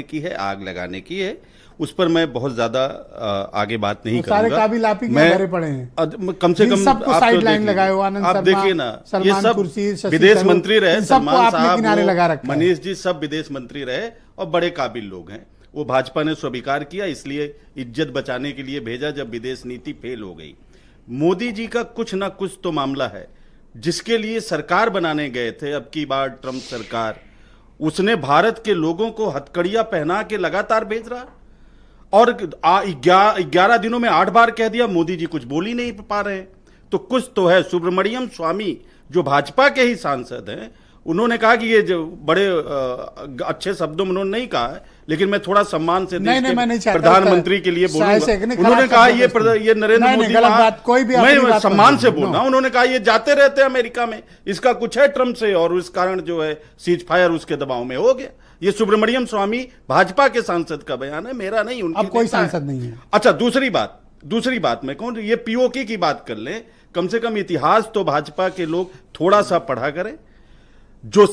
की है, आग लगाने की है। उस पर मैं बहुत ज्यादा आगे बात नहीं तो सारे करूंगा। काबिल आप ही के भरे पड़े हैं। कम से कम सबको आप साइड तो लाइन देख लगाए हो, लीजिए। आनंद आप शर्मा, देखिए ना, ये सलमान सब खुर्शीद, शशि विदेश थरूर, मंत्री रहे, इन सबको सलमान आपने साहब, किनारे लगा रखा है। मनीष जी, सब विदेश मंत्री रहे और बड़े काबिल लोग हैं। वो भाजपा ने स्वीकार किया, इसलिए इज्जत बचाने के लिए भेजा जब विदेश नीति फेल हो गई। मोदी जी का कुछ ना कुछ तो मामला है, जिसके लिए सरकार बनाने गए थे अब की बार ट्रंप सरकार, उसने भारत के लोगों को हथकड़ियां पहना के लगातार भेज रहा। और 11 दिनों में 8 बार कह दिया, मोदी जी कुछ बोल ही नहीं पा रहे। तो कुछ तो है। सुब्रमण्यम स्वामी जो भाजपा के ही सांसद हैं, उन्होंने कहा कि ये जो बड़े अच्छे शब्दों में उन्होंने नहीं कहा है, लेकिन मैं थोड़ा सम्मान से देश के प्रधानमंत्री के लिए बोलूंगा। उन्होंने कहा ये नरेंद्र मोदी, मैं सम्मान से बोल रहा हूं, उन्होंने कहा ये जाते रहते हैं अमेरिका में, इसका कुछ है ट्रंप से, और इस कारण जो है सीज फायर उसके दबाव में हो गया। ये सुब्रमण्यम स्वामी भाजपा के सांसद का बयान है, मेरा नहीं। अब कोई सांसद नहीं है। अच्छा, दूसरी बात मैं कहूं, ये पीओके की बात कर ले, कम से कम इतिहास तो भाजपा के लोग थोड़ा सा पढ़ा करें। जो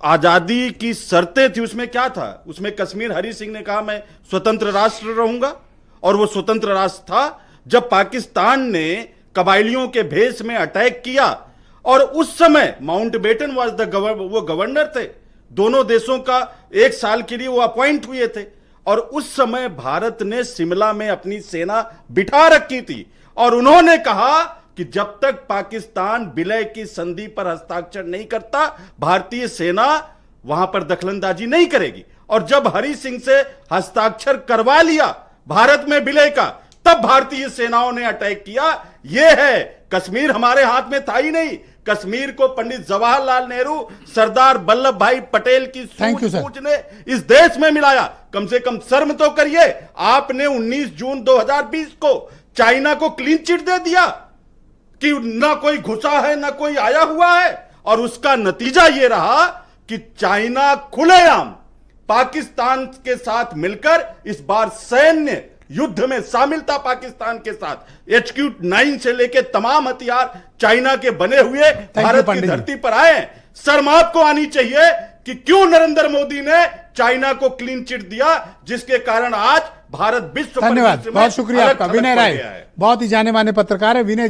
आजादी की शर्तें थी उसमें क्या था? उसमें कश्मीर हरि सिंह ने कहा मैं स्वतंत्र राष्ट्र रहूंगा, और वो स्वतंत्र राष्ट्र था जब पाकिस्तान ने कबायलियों के भेष में अटैक किया, और उस समय माउंटबेटन वो गवर्नर थे। दोनों देशों का 1 साल के लिए वो अपॉइंट हुए थे, और उस समय भारत ने शिमला में अपनी सेना बिठा रखी थी, और उन्होंने कहा कि जब तक पाकिस्तान विलय की संधि पर हस्ताक्षर नहीं करता, भारतीय सेना वहां पर दखलंदाजी नहीं करेगी। और जब हरि सिंह से हस्ताक्षर करवा लिया भारत में विलय का, तब भारतीय सेनाओं ने अटैक किया। यह है, कश्मीर हमारे हाथ में था ही नहीं। कश्मीर को पंडित जवाहरलाल नेहरू, सरदार वल्लभ भाई पटेल की सूझ ने इस देश में मिलाया। कम से कम शर्म तो करिए। आपने 19 जून 2020 को चाइना को क्लीन चिट दे दिया कि ना कोई घुसा है ना कोई आया हुआ है, और उसका नतीजा यह रहा कि चाइना खुलेआम पाकिस्तान के साथ मिलकर इस बार सैन्य युद्ध में शामिल था। पाकिस्तान के साथ HQ-9 से लेकर तमाम हथियार चाइना के बने हुए भारत की धरती पर आए। शर्म आपको आनी चाहिए कि क्यों नरेंद्र मोदी ने चाइना को क्लीन चिट दिया, जिसके कारण आज भारत विश्व। धन्यवाद, बहुत शुक्रिया आपका। विनय राय बहुत ही जाने माने पत्रकार है। विनय